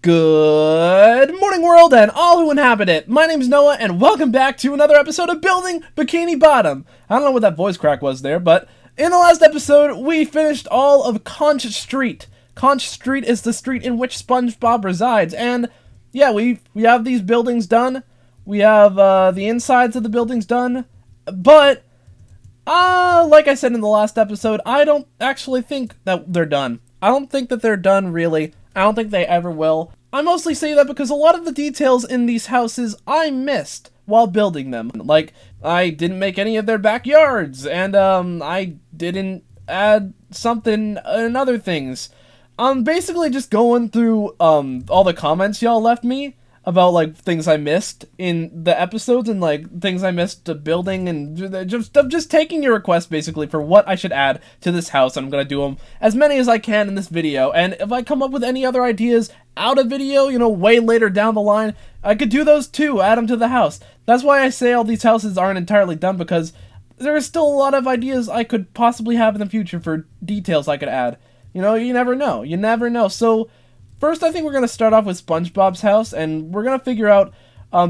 Good morning, world, and all who inhabit it. My name's Noah, and welcome back to another episode of Building Bikini Bottom. I don't know what that voice crack was there, but in the last episode, we finished all of Conch Street. Conch Street is the street in which SpongeBob resides, and yeah, we have these buildings done. We have the insides of the buildings done, but like I said in the last episode, I don't actually think that they're done. I don't think that they're done, really. I don't think they ever will. I mostly say that because a lot of the details in these houses I missed while building them. Like, I didn't make any of their backyards, and I didn't add something and other things. I'm basically just going through all the comments y'all left me about, like, things I missed in the episodes and, like, things I missed building, and just taking your requests, basically, for what I should add to this house. I'm gonna do them as many as I can in this video, and if I come up with any other ideas out of video, you know, way later down the line, I could do those too, add them to the house. That's why I say all these houses aren't entirely done, because there is still a lot of ideas I could possibly have in the future for details I could add. You know, you never know. You never know. So first, I think we're going to start off with SpongeBob's house, and we're going to figure out,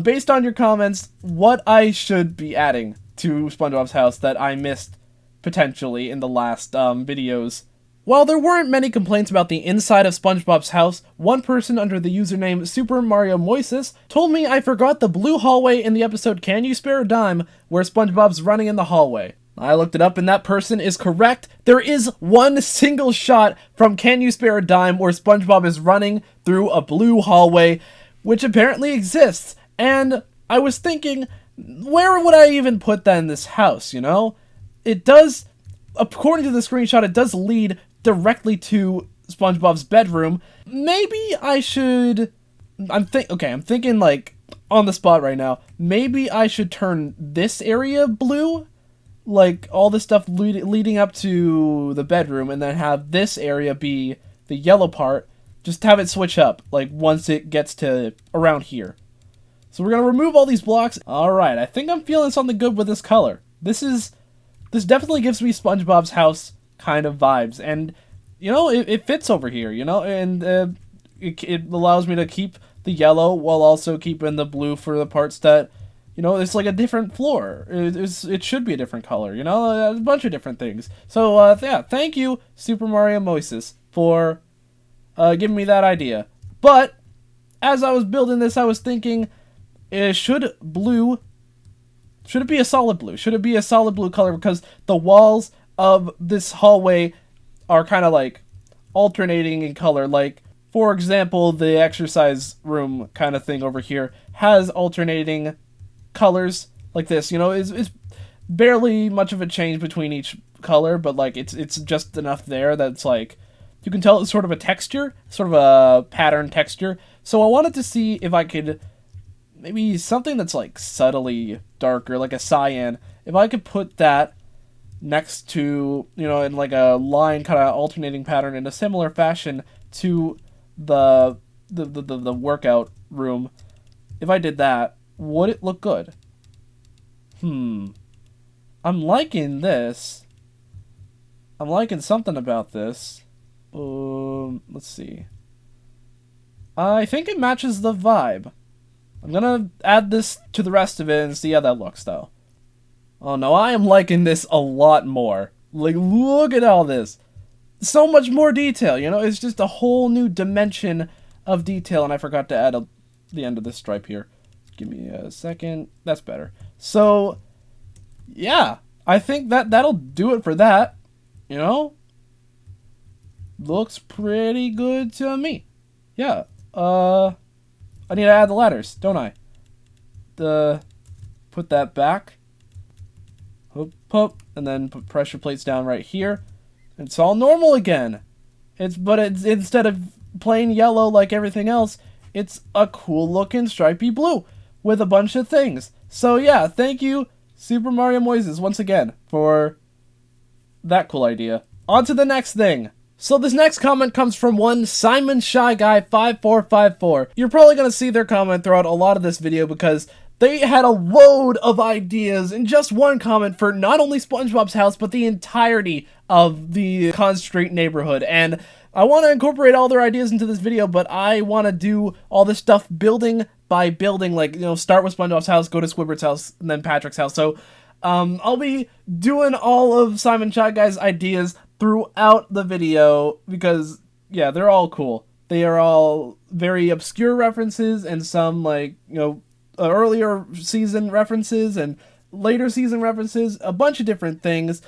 based on your comments, what I should be adding to SpongeBob's house that I missed, potentially, in the last videos. While there weren't many complaints about the inside of SpongeBob's house, one person under the username Super Mario Moises told me I forgot the blue hallway in the episode Can You Spare a Dime, where SpongeBob's running in the hallway. I looked it up, and that person is correct. There is one single shot from Can You Spare a Dime where SpongeBob is running through a blue hallway, which apparently exists. And I was thinking, where would I even put that in this house, you know? It does, according to the screenshot, it does lead directly to SpongeBob's bedroom. Maybe I should... I'm thinking, like, on the spot right now. Maybe I should turn this area blue? Like, all this stuff leading up to the bedroom, and then have this area be the yellow part. Just have it switch up, like, once it gets to around here. So we're gonna remove all these blocks. Alright, I think I'm feeling something good with this color. This definitely gives me SpongeBob's house kind of vibes, and, you know, it fits over here, you know, and it allows me to keep the yellow while also keeping the blue for the parts that, you know, it's like a different floor. It should be a different color, you know, a bunch of different things. So, yeah, thank you, Super Mario Moises, for giving me that idea. But, as I was building this, I was thinking, should it be a solid blue? Should it be a solid blue color? Because the walls of this hallway are kind of, like, alternating in color. Like, for example, the exercise room kind of thing over here has alternating colors like this, you know. It's barely much of a change between each color, but like it's just enough there that's like you can tell it's sort of a texture, sort of a pattern texture. So I wanted to see if I could maybe something that's like subtly darker, like a cyan, if I could put that next to, you know, in like a line kind of alternating pattern in a similar fashion to the workout room. If I did that, would it look good? I'm liking this. I'm liking something about this. Let's see. I think it matches the vibe. I'm gonna add this to the rest of it and see how that looks, though. Oh no, I am liking this a lot more. Like, look at all this. So much more detail, you know? It's just a whole new dimension of detail, and I forgot to add the end of this stripe here. Give me a second. That's better. So, yeah. I think that'll do it for that. You know? Looks pretty good to me. Yeah. I need to add the ladders, don't I? Put that back. Hoop, and then put pressure plates down right here. It's all normal again. But it's instead of plain yellow like everything else, it's a cool looking stripy blue with a bunch of things. So yeah, thank you, Super Mario Moises, once again, for that cool idea. On to the next thing. So this next comment comes from one Simon Shy Guy 5454. You're probably going to see their comment throughout a lot of this video because they had a load of ideas in just one comment for not only SpongeBob's house, but the entirety of the Conch Street neighborhood. And I want to incorporate all their ideas into this video, but I want to do all this stuff building by building, like, start with SpongeBob's house, go to Squidward's house, and then Patrick's house. So, I'll be doing all of Simon Shy Guy's ideas throughout the video because, yeah, they're all cool. They are all very obscure references and some, like, earlier season references and later season references, a bunch of different things.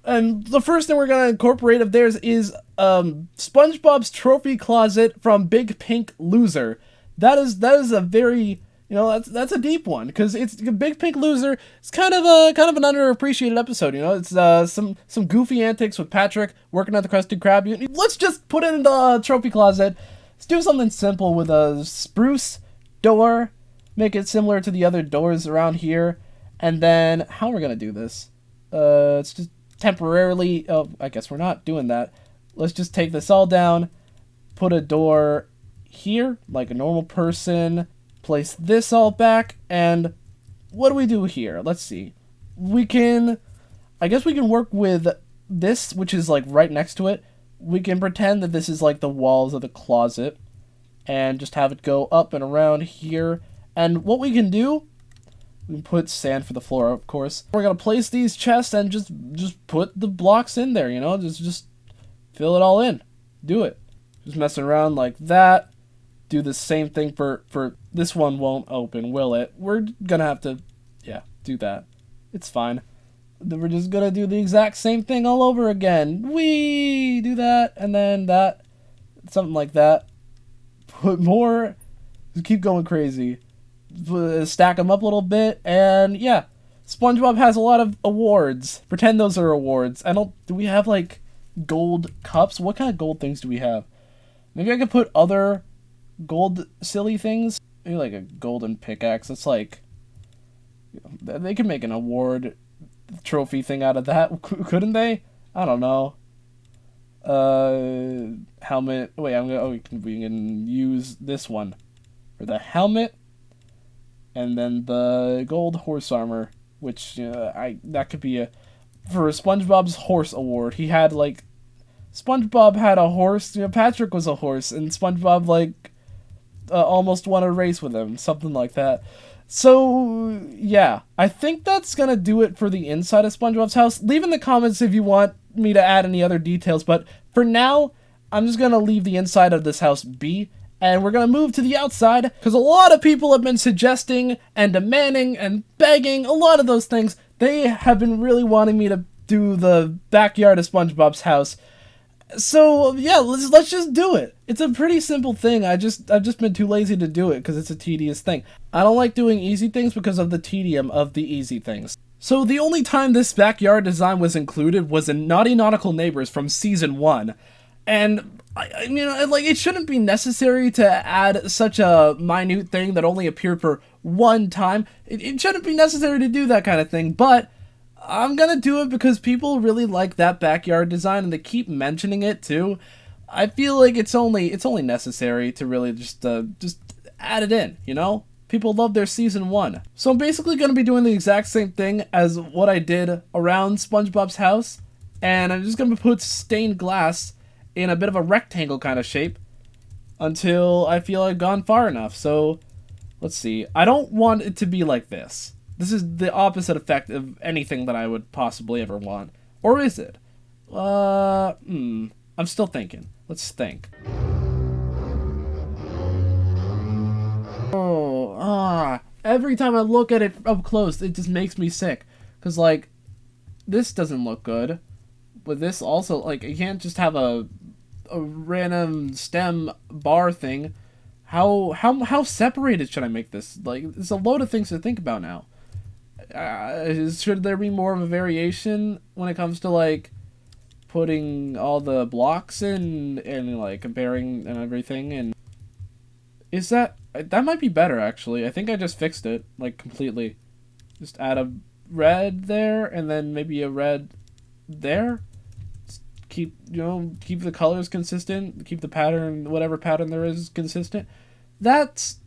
And the first thing we're going to incorporate of theirs is SpongeBob's trophy closet from Big Pink Loser. That is a very, that's a deep one, because it's Big Pink Loser. It's kind of an underappreciated episode. It's some goofy antics with Patrick working at the Krusty Krab. Let's just put it in the trophy closet. Let's do something simple with a spruce door, make it similar to the other doors around here, and then how we're gonna do this? It's just temporarily. Oh, I guess we're not doing that. Let's just take this all down, put a door here like a normal person, place this all back, and what do we do here? Let's see. I guess we can work with this, which is like right next to it. We can pretend that this is like the walls of the closet and just have it go up and around here. And what we can do, we can put sand for the floor, of course. We're gonna place these chests and just put the blocks in there, just fill it all in. Do it. Just messing around like that. Do the same thing for this one. Won't open, will it? We're gonna have to, yeah, do that. It's fine. Then we're just gonna do the exact same thing all over again. We do that, and then that, something like that. Put more, just keep going crazy. Stack them up a little bit, and yeah, SpongeBob has a lot of awards. Pretend those are awards. Do we have like gold cups? What kind of gold things do we have? Maybe I could put other gold silly things. Maybe like a golden pickaxe. It's like, they could make an award trophy thing out of that, couldn't they? I don't know. Helmet. Wait, we can use this one for the helmet, and then the gold horse armor, which that could be for SpongeBob's horse award. He had SpongeBob had a horse. Patrick was a horse, and SpongeBob almost won a race with him, something like that. So, yeah, I think that's going to do it for the inside of SpongeBob's house. Leave in the comments if you want me to add any other details, but for now, I'm just going to leave the inside of this house be, and we're going to move to the outside, because a lot of people have been suggesting and demanding and begging, a lot of those things. They have been really wanting me to do the backyard of SpongeBob's house. So, yeah, let's just do it. It's a pretty simple thing. I've just been too lazy to do it because it's a tedious thing. I don't like doing easy things because of the tedium of the easy things. So the only time this backyard design was included was in Naughty Nautical Neighbors from Season 1. And, it shouldn't be necessary to add such a minute thing that only appeared for one time. It shouldn't be necessary to do that kind of thing, but I'm gonna do it because people really like that backyard design and they keep mentioning it too. I feel like it's only necessary to really just add it in, People love their Season 1. So I'm basically gonna be doing the exact same thing as what I did around SpongeBob's house, and I'm just gonna put stained glass in a bit of a rectangle kind of shape until I feel I've gone far enough. So let's see. I don't want it to be like this. This is the opposite effect of anything that I would possibly ever want. Or is it? I'm still thinking. Let's think. Every time I look at it up close, it just makes me sick. Because, this doesn't look good. But this also, you can't just have a random stem bar thing. How separated should I make this? There's a load of things to think about now. Should there be more of a variation when it comes to putting all the blocks in and comparing and everything? And is that might be better actually. I think I just fixed it completely. Just add a red there and then maybe a red there. Just keep the colors consistent. Keep the pattern, whatever pattern there is, consistent. It's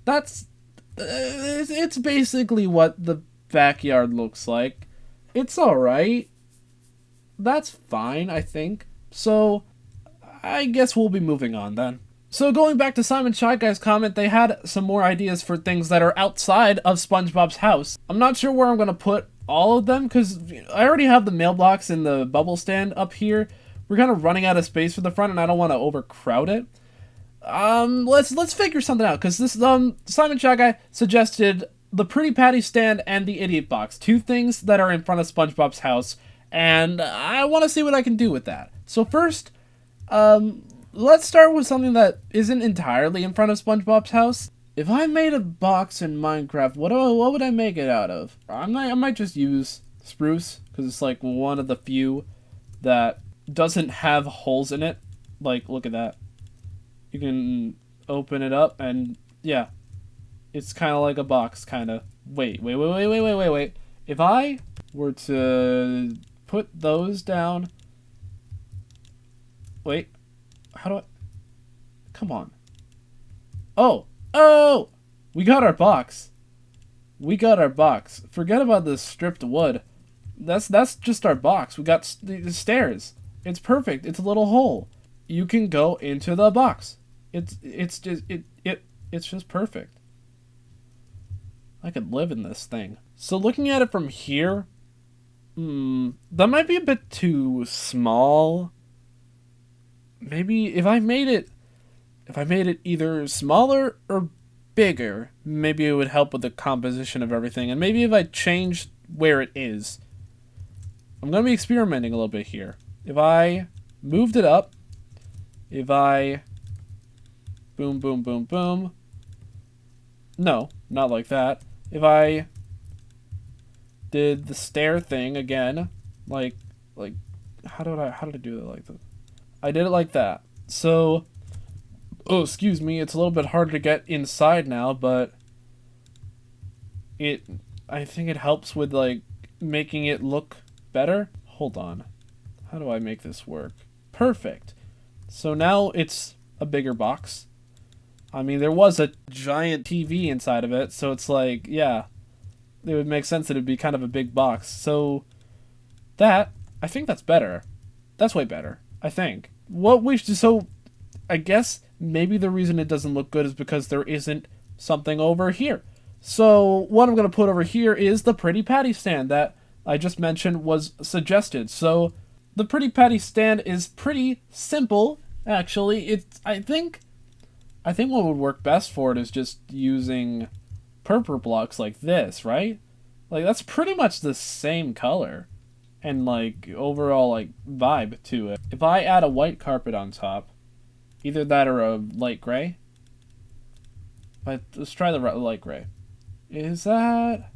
basically what the backyard looks like. It's alright. That's fine, I think. So, I guess we'll be moving on then. So going back to Simon Shy Guy's comment, they had some more ideas for things that are outside of SpongeBob's house. I'm not sure where I'm going to put all of them, because I already have the mailbox and the bubble stand up here. We're kind of running out of space for the front, and I don't want to overcrowd it. Let's figure something out, because this Simon Shy Guy suggested the Pretty Patty stand and the Idiot Box, 2 things that are in front of SpongeBob's house, and I want to see what I can do with that. So first, let's start with something that isn't entirely in front of SpongeBob's house. If I made a box in Minecraft, what would I make it out of? I might just use spruce, because it's like one of the few that doesn't have holes in it. Like, look at that. You can open it up, and yeah, it's kind of like a box, kind of. Wait. If I were to put those down, wait, how do I? Come on. Oh, we got our box. Forget about the stripped wood. That's just our box. We got the stairs. It's perfect. It's a little hole. You can go into the box. It's just perfect. I could live in this thing. So looking at it from here, that might be a bit too small. Maybe if I made it either smaller or bigger, maybe it would help with the composition of everything. And maybe if I changed where it is. I'm going to be experimenting a little bit here. If I moved it up, if I boom, boom, boom, boom. No, not like that. If I did the stair thing again, like how did I do it like that? I did it like that. So, oh, excuse me, it's a little bit harder to get inside now, but I think it helps with like making it look better. Hold on. How do I make this work? Perfect. So now it's a bigger box. I mean, there was a giant TV inside of it, so it's like, yeah, it would make sense that it'd be kind of a big box. So I think that's better. That's way better, I think. So I guess maybe the reason it doesn't look good is because there isn't something over here. So what I'm going to put over here is the Pretty Patty stand that I just mentioned was suggested. So the Pretty Patty stand is pretty simple, actually. I think what would work best for it is just using purple blocks like this, right? Like, that's pretty much the same color and, like, overall, like, vibe to it. If I add a white carpet on top, either that or a light gray. But let's try the light gray. Is that...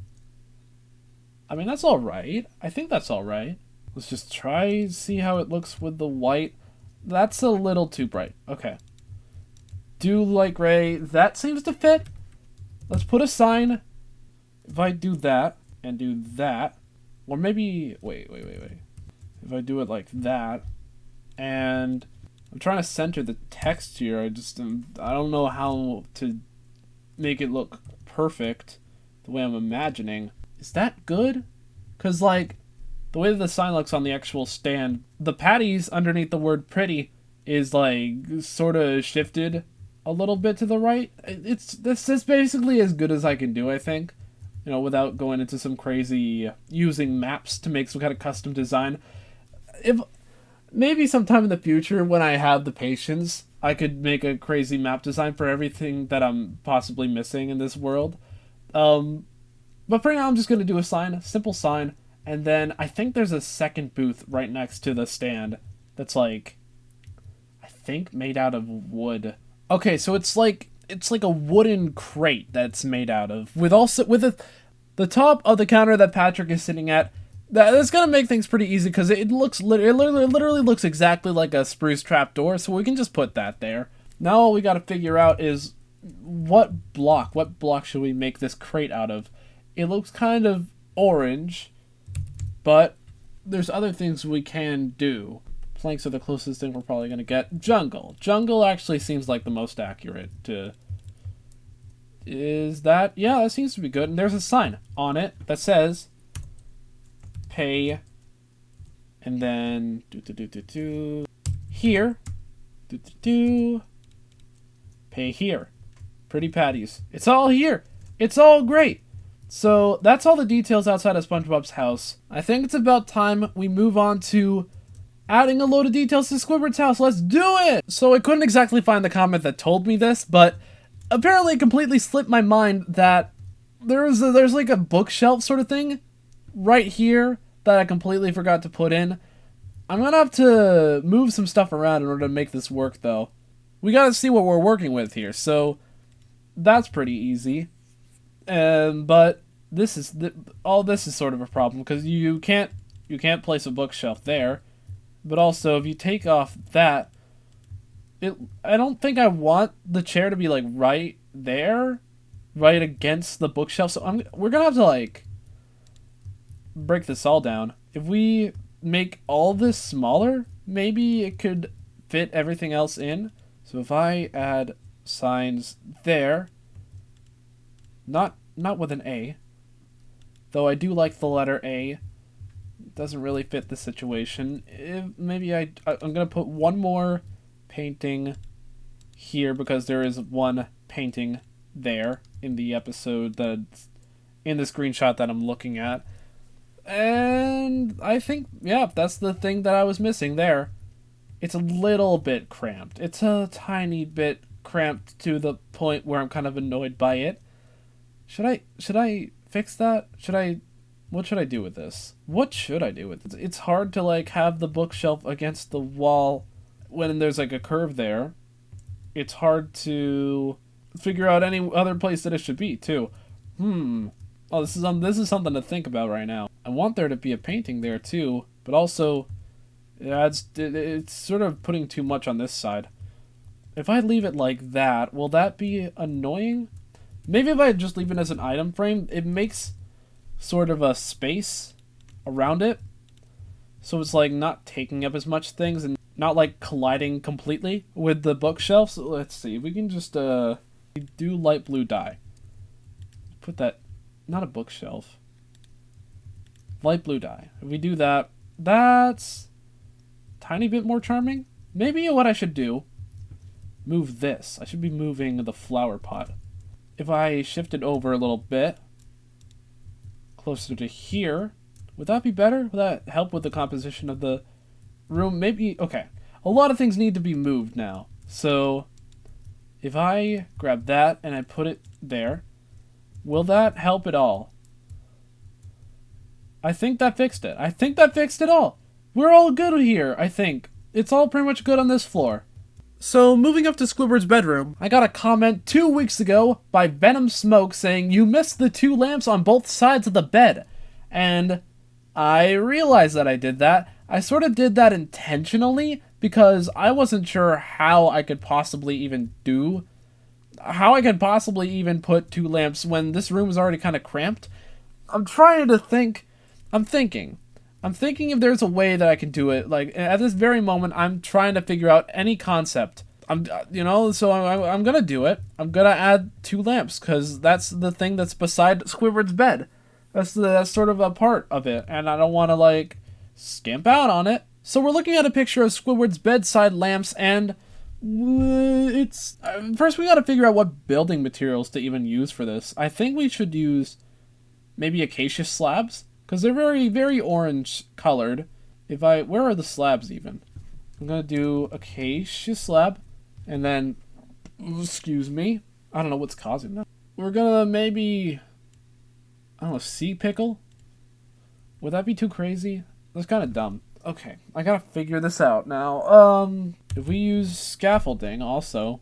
I mean, that's alright. I think that's alright. Let's just try see how it looks with the white. That's a little too bright. Okay. Do light gray. That seems to fit. Let's put a sign. If I do that and do that, or maybe wait. If I do it like that, and I'm trying to center the text here. I don't know how to make it look perfect the way I'm imagining. Is that good? Because like the way that the sign looks on the actual stand, the patties underneath the word pretty is like sort of shifted a little bit to the right. This is basically as good as I can do, I think. You know, without going into some crazy using maps to make some kind of custom design. If maybe sometime in the future when I have the patience, I could make a crazy map design for everything that I'm possibly missing in this world. But for now I'm just going to do a sign, a simple sign, and then I think there's a second booth right next to the stand that's like, I think made out of wood. Okay, so it's like a wooden crate that's made out of, with the top of the counter that Patrick is sitting at. That's gonna make things pretty easy because it literally looks exactly like a spruce trapdoor, so we can just put that there. Now all we gotta figure out is what block should we make this crate out of? It looks kind of orange, but there's other things we can do. Planks are the closest thing we're probably going to get. Jungle actually seems like the most accurate to... Is that... Yeah, that seems to be good. And there's a sign on it that says... Pay... And then... Here. Pay here. Pretty patties. It's all here. It's all great. So that's all the details outside of SpongeBob's house. I think it's about time we move on to adding a load of details to Squidward's house. Let's do it! So I couldn't exactly find the comment that told me this, but apparently it completely slipped my mind that there's like a bookshelf sort of thing right here that I completely forgot to put in. I'm gonna have to move some stuff around in order to make this work, though. We gotta see what we're working with here, so that's pretty easy. But all this is sort of a problem because you can't place a bookshelf there. But also, if you take off that, I don't think I want the chair to be like right there, right against the bookshelf. So we're gonna have to like break this all down. If we make all this smaller, maybe it could fit everything else in. So if I add signs there, not with an A, though I do like the letter A. It doesn't really fit the situation. Maybe I'm gonna put one more painting here because there is one painting there in the episode that's in the screenshot that I'm looking at. And I think, yeah, that's the thing that I was missing there. It's a little bit cramped. It's a tiny bit cramped to the point where I'm kind of annoyed by it. Should I fix that? What should I do with this? What should I do with it? It's hard to like have the bookshelf against the wall when there's like a curve there. It's hard to figure out any other place that it should be too. Oh, this is something to think about right now. I want there to be a painting there too, but also it's sort of putting too much on this side. If I leave it like that, will that be annoying? Maybe if I just leave it as an item frame, it makes sort of a space around it. So it's like not taking up as much things and not like colliding completely with the bookshelf. So let's see, we can just do light blue dye. Put that, not a bookshelf. Light blue dye. If we do that, that's a tiny bit more charming. Maybe what I should do, move this. I should be moving the flower pot. If I shift it over a little bit, closer to here, would that be better? Would that help with the composition of the room? Maybe, okay. A lot of things need to be moved now. So, if I grab that and I put it there, will that help at all? I think that fixed it. I think that fixed it all. We're all good here, I think. It's all pretty much good on this floor. So, moving up to Squidward's bedroom, I got a comment 2 weeks ago by Venom Smoke saying, "You missed the 2 lamps on both sides of the bed." And I realized that I did that. I sort of did that intentionally because I wasn't sure how I could possibly even put 2 lamps when this room is already kind of cramped. I'm thinking if there's a way that I can do it. Like, at this very moment, I'm trying to figure out any concept. I'm gonna do it. I'm gonna add 2 lamps, because that's the thing that's beside Squidward's bed. That's sort of a part of it, and I don't want to, like, skimp out on it. So we're looking at a picture of Squidward's bedside lamps, and it's... First, we gotta figure out what building materials to even use for this. I think we should use maybe acacia slabs, because they're very, very orange colored. Where are the slabs even? I'm gonna do acacia slab, and then, excuse me, I don't know what's causing that. We're gonna maybe, I don't know, sea pickle? Would that be too crazy? That's kind of dumb. Okay, I gotta figure this out now. If we use scaffolding also,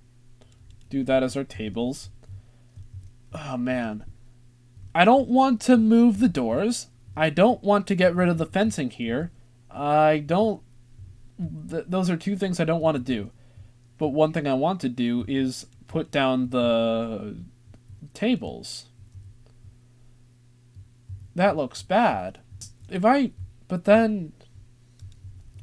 do that as our tables. Oh man. I don't want to move the doors. I don't want to get rid of the fencing here. Those are 2 things I don't want to do. But one thing I want to do is put down the tables. That looks bad. But then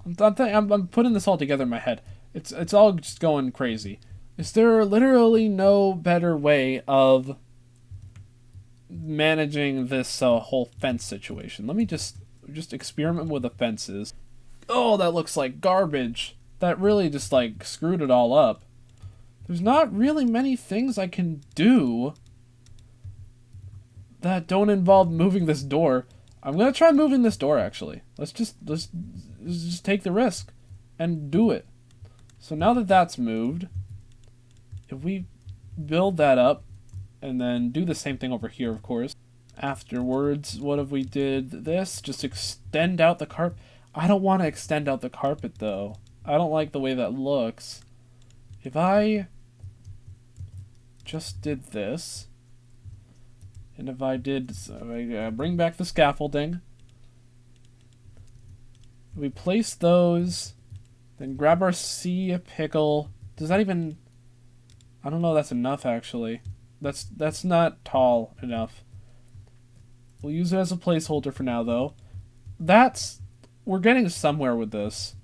I'm putting this all together in my head. It's all just going crazy. Is there literally no better way of managing this whole fence situation? Let me just experiment with the fences. Oh, that looks like garbage. that really just, like, screwed it all up. There's not really many things I can do that don't involve moving this door. I'm gonna try moving this door, actually. Let's just take the risk and do it. So now that that's moved, if we build that up and then do the same thing over here, of course. Afterwards, what if we did this? Just extend out the carpet. I don't want to extend out the carpet, though. I don't like the way that looks. If I just did this, and if I did, bring back the scaffolding, we place those, then grab our sea pickle. Does that even... I don't know if that's enough, actually. That's not tall enough. We'll use it as a placeholder for now, though. We're getting somewhere with this.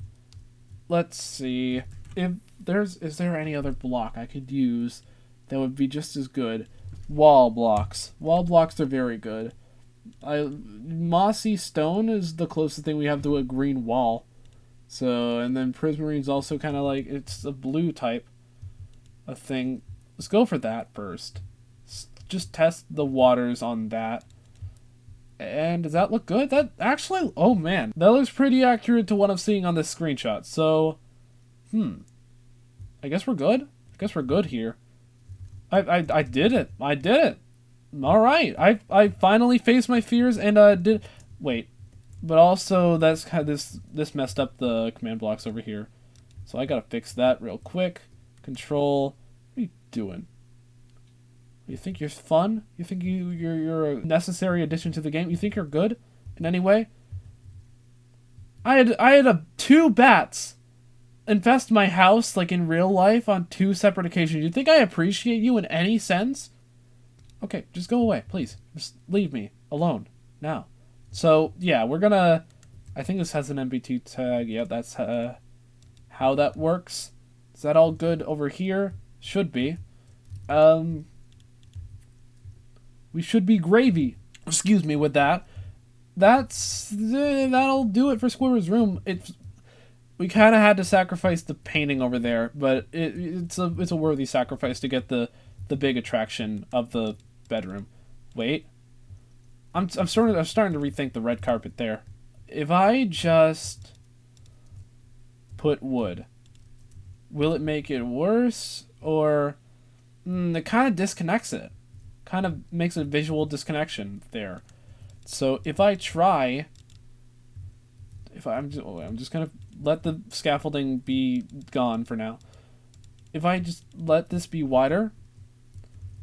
Let's see. Is there any other block I could use that would be just as good? Wall blocks. Wall blocks are very good. Mossy stone is the closest thing we have to a green wall. So, and then prismarine's also kind of like, it's a blue type of thing. Let's go for that first. Just test the waters on that. And does that look good? That actually, oh man, that looks pretty accurate to what I'm seeing on this screenshot. So, I guess we're good. I guess we're good here. I did it. I did it. All right. I finally faced my fears and wait. But also that's kind of this messed up the command blocks over here. So I gotta fix that real quick. Control. What are you doing? You think you're fun? You think you're a necessary addition to the game? You think you're good in any way? I had 2 bats infest my house, like in real life, on 2 separate occasions. You think I appreciate you in any sense? Okay, just go away, please. Just leave me alone now. So yeah, we're gonna. I think this has an MB2 tag. Yeah, that's how that works. Is that all good over here? Should be. We should be gravy. Excuse me with that. That'll do it for Squidward's room. We kind of had to sacrifice the painting over there, but it's a worthy sacrifice to get the big attraction of the bedroom. Wait, I'm starting to rethink the red carpet there. If I just put wood, will it make it worse, or it kind of disconnects it? Kind of makes a visual disconnection there. So if I try, I'm just gonna let the scaffolding be gone for now. If I just let this be wider,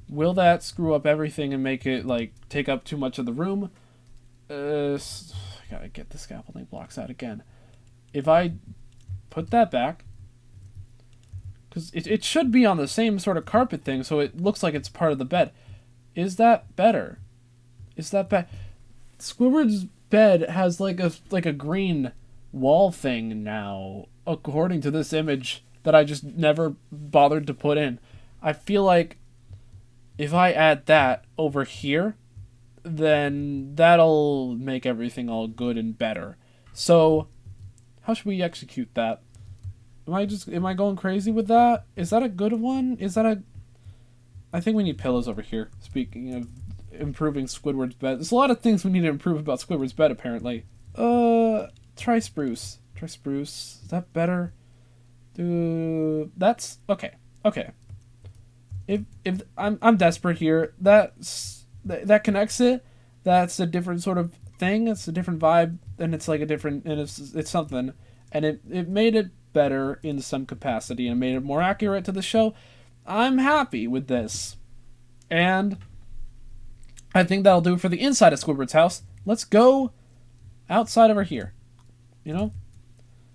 will that screw up everything and make it like take up too much of the room? I gotta get the scaffolding blocks out again. If I put that back, because it should be on the same sort of carpet thing, so it looks like it's part of the bed. Is that better? Is that bad? Squidward's bed has like a green wall thing now, according to this image that I just never bothered to put in. I feel like if I add that over here, then that'll make everything all good and better. So, how should we execute that? Am I going crazy with that? Is that a good one? I think we need pillows over here. Speaking of improving Squidward's bed. There's a lot of things we need to improve about Squidward's bed, apparently. Try spruce. Try spruce. Is that better? That's... Okay. Okay. If I'm desperate here. That connects it. That's a different sort of thing. It's a different vibe. And it's like a different... And it's something. And it made it better in some capacity. And made it more accurate to the show. I'm happy with this. And I think that'll do for the inside of Squidward's house. Let's go outside over here. You know?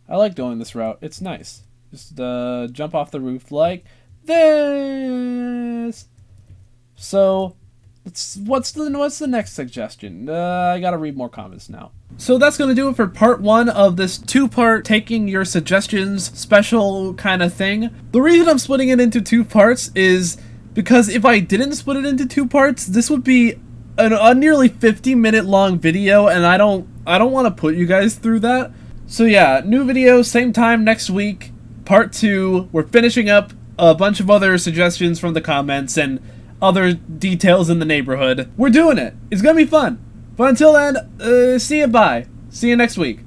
I like going this route. It's nice. Just jump off the roof like this. So, what's the next suggestion? I gotta read more comments now. So that's going to do it for part 1 of this 2-part taking your suggestions special kind of thing. The reason I'm splitting it into 2 parts is because if I didn't split it into 2 parts, this would be a nearly 50-minute long video, and I don't want to put you guys through that. So yeah, new video, same time next week. part 2. We're finishing up a bunch of other suggestions from the comments and other details in the neighborhood. We're doing it. It's gonna be fun. But until then, see you, bye. See you next week.